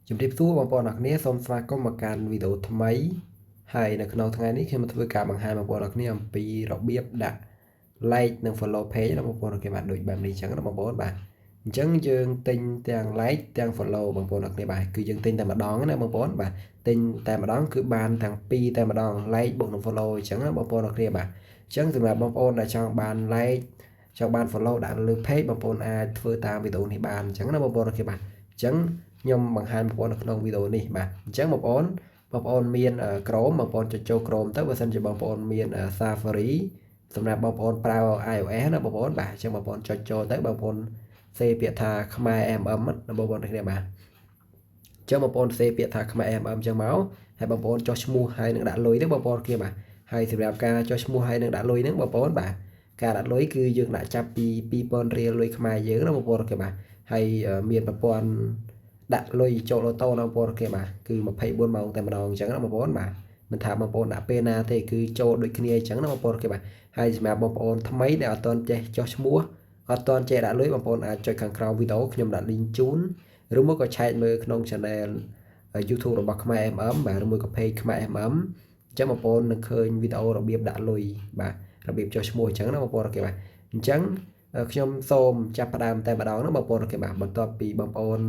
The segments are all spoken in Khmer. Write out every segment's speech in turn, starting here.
ជំរាបសួរបងប្អូនអរគ្នាសូមស្វាគមន៍មកកាន់វីដេអូថ្មីហើយនៅក្នុងថ្ងៃនេះខ្ញុំធ្វើការបង្ហាញបងប្អូនអរគ្នាអំពីរបៀបដាក់ like និង follow page របស់បងប្អូនអរគ្នាបាទដូចបែបនេះអញ្ចឹងណាបងប្អូនបាទអញ្ចឹងយើងទិញទាំង like ទាំង follow បងប្អូនអរគ្នាបាទគឺយើងទិញតែម្ដងណាបងប្អូនបាទទិញតែម្ដងគឺបានទាំងពីរតែម្ដង like បូកនឹង follow អញ្ចឹងណាបងប្អូនអរគ្នាបាទអញ្ចឹងសម្រាប់បងប្អូនដែលចង់បាន like ចង់បាន follow ដាក់លើ page បងប្អូនអាចធ្វើតាមវីដេអូនេះបានអញ្ចឹងណាបងប្អូនអរគ្នាបាទអញ្ចឹងខ្ញុំបង្ហាញបងប្អូននៅក្នុងវីដេអូនេះបាទអញ្ចឹងបងប្អូនមាន Chrome បងប្អូនចុចចូល Chrome ទៅបើសិនជាបងប្អូនមាន Safari សម្រាប់បងប្អូនប្រើ iOS ណាបងប្អូនបាទអញ្ចឹងបងប្អូនចុចចូលទៅបងប្អូនសេពាក្យថាខ្មែរ MM ណាបងប្អូនគ្នាបាទអញ្ចឹងបងប្អូនសេពាក្យថាខ្មែរ MM អញ្ចឹងមកហើយបងប្អូនចុះឈ្មោះហើយនឹងដាក់លុយទៅបងប្អូនគ្នាបាទហើយសម្រាប់ការចុះឈ្មោះហើយនឹងដាក់លុយហ្នឹងបងប្អូនបាទការដាក់លុយគឺយើងដាក់ចាប់ពី 2000 រៀលលុយខ្មែរយើងណាបងប្អូនគ្នាបាទហើយមានប្រព័ន្ធដាក់លុយចូលអូតូណាបងប្អូនគ្នាបាទគឺ24ម៉ោងតែម្ដងអញ្ចឹងណាបងប្អូនបាទមិនថាបងប្អូនដាក់ពេលណាទេគឺចូលដូចគ្នាអញ្ចឹងណាបងប្អូនគ្នាបាទហើយសម្រាប់បងប្អូនថ្មីដែលអត់ទាន់ចេះចុះឈ្មោះអត់ទាន់ចេះដាក់លុយបងប្អូនអាចចុចខាងក្រោមវីដេអូខ្ញុំដាក់ link ជូនឬមួយក៏ឆែកមើលក្នុង channel YouTube របស់ខ្មែរ MM បាទឬមួយក៏ page ខ្មែរ MM អញ្ចឹងបងប្អូននឹងឃើញវីដេអូរបៀបដាក់លុយបាទរបៀបចុះឈ្មោះអញ្ចឹងណាបងប្អូនអូខេបាទអញ្ចឹងខ្ញុំសូមចាប់ផ្ដើមតែម្ដងណាបងប្អូនអូខេបាទបន្ទាប់ពីបងប្អូន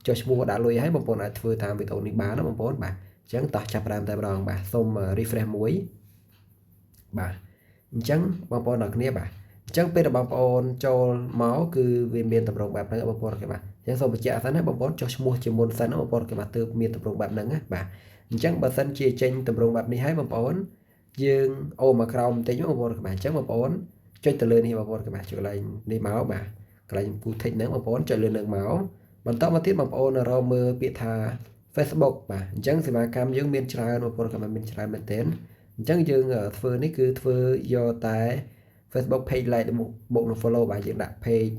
ចុះឈ្មោះដាក់លុយហើយបងប្អូនអាចធ្វើតាមវីដេអូនេះបានណាបងប្អូនបាទអញ្ចឹងតោះចាប់ផ្ដើមតែម្ដងបាទសូម refresh មួយបាទអញ្ចឹងបងប្អូនអ្នកគ្នាបាទអញ្ចឹងពេលដែលបងប្អូនចូលមកគឺវាមានតម្រងបែបហ្នឹងបងប្អូនអូខេបាទអញ្ចឹងសូមបញ្ជាក់សិនណាបងប្អូនចុះឈ្មោះជាមុនសិនណាបងប្អូនអូខេបាទទើបមានតម្រងបែបហ្នឹងណាបាទអញ្ចឹងបើសិនជាចេញតម្រងបែបនេះហើយបងប្អូនយើងអូមកក្រោមបន្តិចបងប្អូនអូខេបាទអញ្ចឹងបងប្អូនចុចទៅលើនេះបងប្អូនអូខេបាទចុចកន្លែងនេះមកបាទកន្លែងពូធីកហ្នឹងបងប្អូនចុចលើនឹងមកបន្តមកទៀតបងប្អូនរកមើលពាក្យថា Facebook បាទអញ្ចឹងសេវាកម្មយើងមានច្រើនបងប្អូនក៏មានច្រើនមែនទែនអញ្ចឹងយើងធ្វើនេះគឺធ្វើយកតែ Facebook page like បូកនឹង follow បាទយើងដាក់ page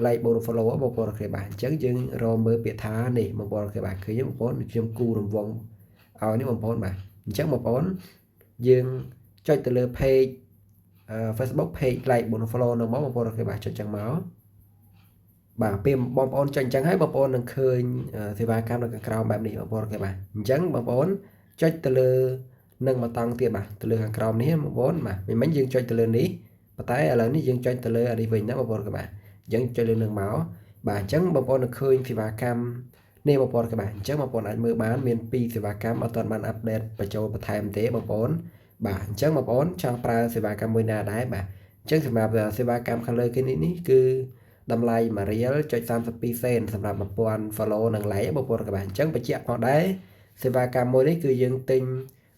like បូកនឹង follow បងប្អូនអូខេបាទអញ្ចឹងយើងរកមើលពាក្យថានេះបងប្អូនអូខេបាទឃើញបងប្អូនខ្ញុំគូរង្វង់ឲ្យនេះបងប្អូនបាទអញ្ចឹងបងប្អូនយើងចុចទៅលើ page Facebook page like បូកនឹង follow នៅមកបងប្អូនអូខេបាទចុចចឹងមកបាទពេលបងប្អូនចុចអញ្ចឹងហើយបងប្អូននឹងឃើញសេវាកម្មនៅខាងក្រោមបែបនេះបងប្អូនអូខេបាទអញ្ចឹងបងប្អូនចុចទៅលើនឹងមកតង់ទៀតបាទទៅលើខាងក្រោមនេះបងប្អូនបាទមិញយើងចុចទៅលើនេះប៉ុន្តែឥឡូវនេះយើងចុចទៅលើអានេះវិញណាបងប្អូនអូខេបាទអញ្ចឹងចុចលើនឹងមកបាទអញ្ចឹងបងប្អូននឹងឃើញសេវាកម្មនេះបងប្អូនអូខេបាទអញ្ចឹងបងប្អូនអាចមើលបានមាន2សេវាកម្មអត់ទាន់បានអាប់ដេតបញ្ចូលបន្ថែមទេបងប្អូនបាទអញ្ចឹងបងប្អូនចង់ប្រើសេវាកម្មមួយណាដែរបាទអញ្ចឹងសម្រាប់សេវាកម្មខាងលើគេនេះគឺតម្លៃ1រៀល.32សេនសម្រាប់1000 follow និង like បងប្អូនក៏បាទអញ្ចឹងបញ្ជាក់ផងដែរសេវាកម្មមួយនេះគឺយើងទិញ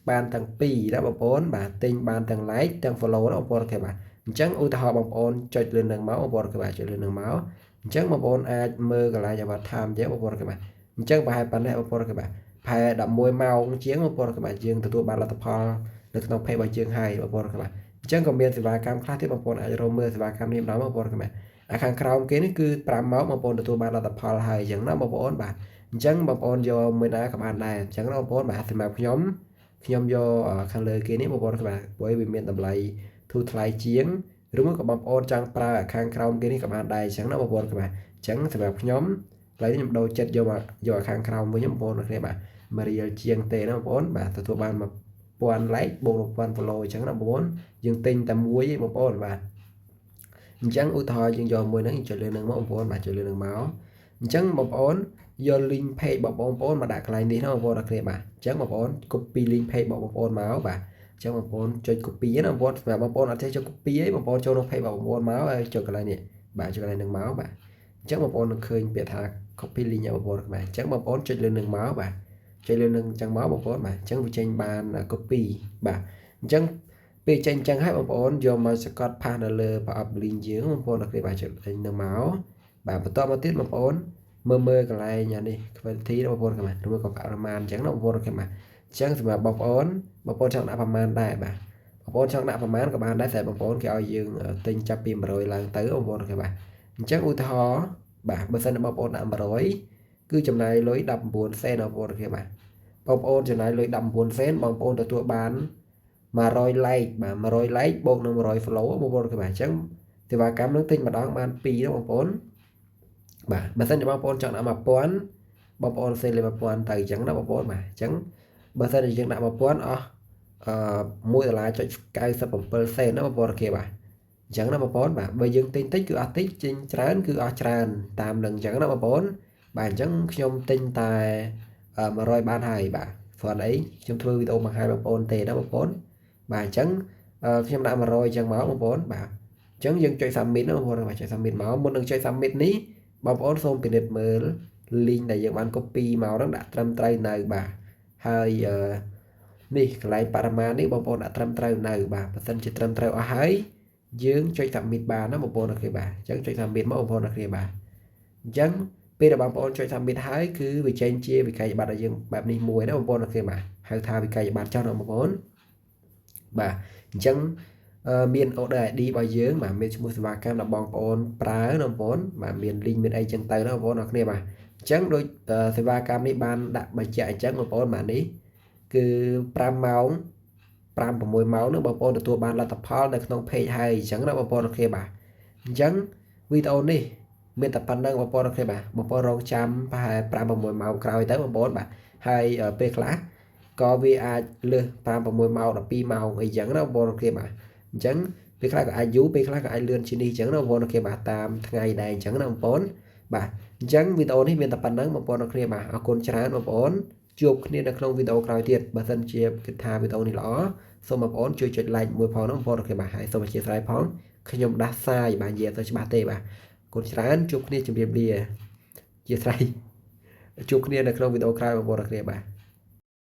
បានទាំងពីរណាបងប្អូនបាទទិញបានទាំង like ទាំង follow ណាបងប្អូនអូខេបាទអញ្ចឹងឧទាហរណ៍បងប្អូនចុចលើនឹងមកបងប្អូនអូខេបាទចុចលើនឹងមកអញ្ចឹងបងប្អូនអាចមើលកន្លែងអាវ៉ាត់ថាមអញ្ចឹងបងប្អូនអូខេបាទអញ្ចឹងប្រហែលប៉ុណ្ណេះបងប្អូនអូខេបាទប្រហែល11ម៉ោងជាងបងប្អូនអូខេបាទយើងទទួលបានលទ្ធផលនៅក្នុង page របស់យើងហើយបងប្អូនអូខេបាទអញ្ចឹងក៏មានសេវាកម្មខ្លះទៀតបងប្អូនអាចរកមើលសេវាកម្មនេះម្ដងបងប្អូនអូខេបាទខាងក្រោមគេនេះគឺ5ម៉ោងបងប្អូនទទួលបានលទ្ធផលហើយអញ្ចឹងណាបងប្អូនបាទអញ្ចឹងបងប្អូនយកមួយណាក៏បានដែរអញ្ចឹងណាបងប្អូនបាទសម្រាប់ខ្ញុំយកខាងលើគេនេះបងប្អូនបាទព្រោះវាមានតម្លៃធូរថ្លៃជាងឬមួយក៏បងប្អូនចង់ប្រើខាងក្រោមគេនេះក៏បានដែរអញ្ចឹងណាបងប្អូនបាទអញ្ចឹងសម្រាប់ខ្ញុំឥឡូវខ្ញុំដូរចិត្តយកខាងក្រោមវិញបងប្អូនគ្នាបាទ1រៀលជាងទេណាបងប្អូនបាទទទួលបាន1000 like បូក1000 follow អញ្ចឹងណាបងប្អូនយើងទិញតែមួយឯងបងប្អូនបាទអញ្ចឹងឧទាហរណ៍យើងយកមួយហ្នឹងចុចលើនឹងមកបងប្អូនបាទចុចលើនឹងមកអញ្ចឹងបងប្អូនយក link page បងប្អូនមកដាក់កន្លែងនេះណាបងប្អូនអរគ្នាបាទអញ្ចឹងបងប្អូន copy link page បងប្អូនមកបាទអញ្ចឹងបងប្អូនចុច copy ណាបងប្អូនសម្រាប់បងប្អូនអត់ចេះចុច copy ឯងបងប្អូនចូលក្នុង page បងប្អូនមកហើយចុចកន្លែងនេះបាទចុចកន្លែងនឹងមកបាទអញ្ចឹងបងប្អូននឹងឃើញពាក្យថា copy link បងប្អូនបាទអញ្ចឹងបងប្អូនចុចលើនឹងមកបាទចុចលើនឹងអញ្ចឹងមកបងប្អូនបាទអញ្ចឹងវាចេញបាន copy បាទអញ្ចឹងពេលចេញអញ្ចឹងហើយបងប្អូនយកមកសកត់ផាសនៅលើប្រអប់ link យើងបងប្អូនអរគ្នាបាទចុចលេងនឹងមកបាទបន្តមកទៀតបងប្អូនមើលកន្លែងអានេះ quality បងប្អូនបាទឬក៏ប្រមាណអញ្ចឹងណាបងប្អូនអរគ្នាបាទអញ្ចឹងសម្រាប់បងប្អូនចង់ដាក់ប្រមាណដែរបាទបងប្អូនចង់ដាក់ប្រមាណក៏បានដែរតែបងប្អូនគេឲ្យយើងទិញចាប់ពី100ឡើងទៅបងប្អូនអរគ្នាបាទអញ្ចឹងឧទាហរណ៍បាទបើសិនបងប្អូនដាក់100គឺចំណាយលុយ19សេនបងប្អូនអរគ្នាបាទបងប្អូនចំណាយលុយ19សេនបងប្អូនទទួលបាន100 like បាទ100 like បូកនឹង100 follow បងប្អូនគេបាទអញ្ចឹងសេវាកម្មនឹងទិញម្ដងបាន2ណាបងប្អូនបាទបើសិនជាបងប្អូនចង់ដាក់1000 បងប្អូនសេលេ1000ទៅអញ្ចឹងណាបងប្អូនបាទអញ្ចឹងបើសិនជាយើងដាក់1000អស់$1.97 សេនណាបងប្អូនអូខេបាទអញ្ចឹងណាបងប្អូនបាទបើយើងទិញតិចគឺអត់តិចទិញច្រើនគឺអស់ច្រើនតាមនឹងអញ្ចឹងណាបងប្អូនបាទអញ្ចឹងខ្ញុំទិញតែ100បានហើយបាទព្រោះអីខ្ញុំធ្វើវីដេអូបង្ហាញបងប្អូនទេណាបងប្អូនបាទអញ្ចឹងខ្ញុំដាក់100អញ្ចឹងមកបងប្អូនបាទអញ្ចឹងយើងចុច submit ណាបងប្អូនបាទចុច submit មកមុននឹងចុច submit នេះបងប្អូនសូមពិនិត្យមើល link ដែលយើងបាន copy មកហ្នឹងដាក់ត្រឹមត្រូវនៅបាទហើយនេះកន្លែងបរិមាណនេះបងប្អូនដាក់ត្រឹមត្រូវនៅបាទបើសិនជាត្រឹមត្រូវអស់ហើយយើងចុច submit បានណាបងប្អូនអូខេបាទអញ្ចឹងចុច submit មកបងប្អូនអូខេបាទអញ្ចឹងពេលដែលបងប្អូនចុច submit ហើយគឺវាចេញជាវិក័យប័ត្រឲ្យយើងបែបនេះមួយណាបងប្អូនអូខេបាទហៅថាវិក័យប័ត្រចុះណាបងប្អូនបាទអញ្ចឹងមាន order ID របស់យើងបាទមានឈ្មោះសេវាកម្មដែលបងប្អូនប្រើណាបងប្អូនបាទមាន link មានអីចឹងទៅណាបងប្អូនអរគ្នាបាទអញ្ចឹងដូចសេវាកម្មនេះបានដាក់បញ្ជាក់អញ្ចឹងបងប្អូនបាទនេះគឺ5ម៉ោង5 6ម៉ោងនោះបងប្អូនទទួលបានលទ្ធផលនៅក្នុង page ហើយអញ្ចឹងណាបងប្អូនអូខេបាទអញ្ចឹងវីដេអូនេះមានតែប៉ុណ្្នឹងបងប្អូនអូខេបាទបងប្អូនរងចាំប្រហែល5 6ម៉ោងក្រោយទៅបងប្អូនបាទហើយពេលខ្លះក៏វាអាចលើស5 6ម៉ោង12ម៉ោងអីចឹងណាបងប្អូនអូខេបាទអញ្ចឹងពេលខ្លះក៏អាចយូរពេលខ្លះក៏អាចលឿនជាងនេះអញ្ចឹងណាបងប្អូនអូខេបាទតាមថ្ងៃដែរអញ្ចឹងណាបងប្អូនបាទអញ្ចឹងវីដេអូនេះមានតែប៉ុណ្្នឹងបងប្អូនអូខេបាទអរគុណច្រើនបងប្អូនជួបគ្នានៅក្នុងវីដេអូក្រោយទៀតបើសិនជាគិតថាវីដេអូនេះល្អសូមបងប្អូនជួយចុច like មួយផងណាបងប្អូនអូខេបាទហើយសូមអធិស្ឋានផងខ្ញុំដាស់សាយបាទនិយាយទៅច្បាស់ទេបាទអរគុណច្រើនជួបគ្នាជម្រាបលាជាស្រ័យជួបគ្នានៅក្នុងវីដេអូក្រោយបងប្អូនអូខេបាទ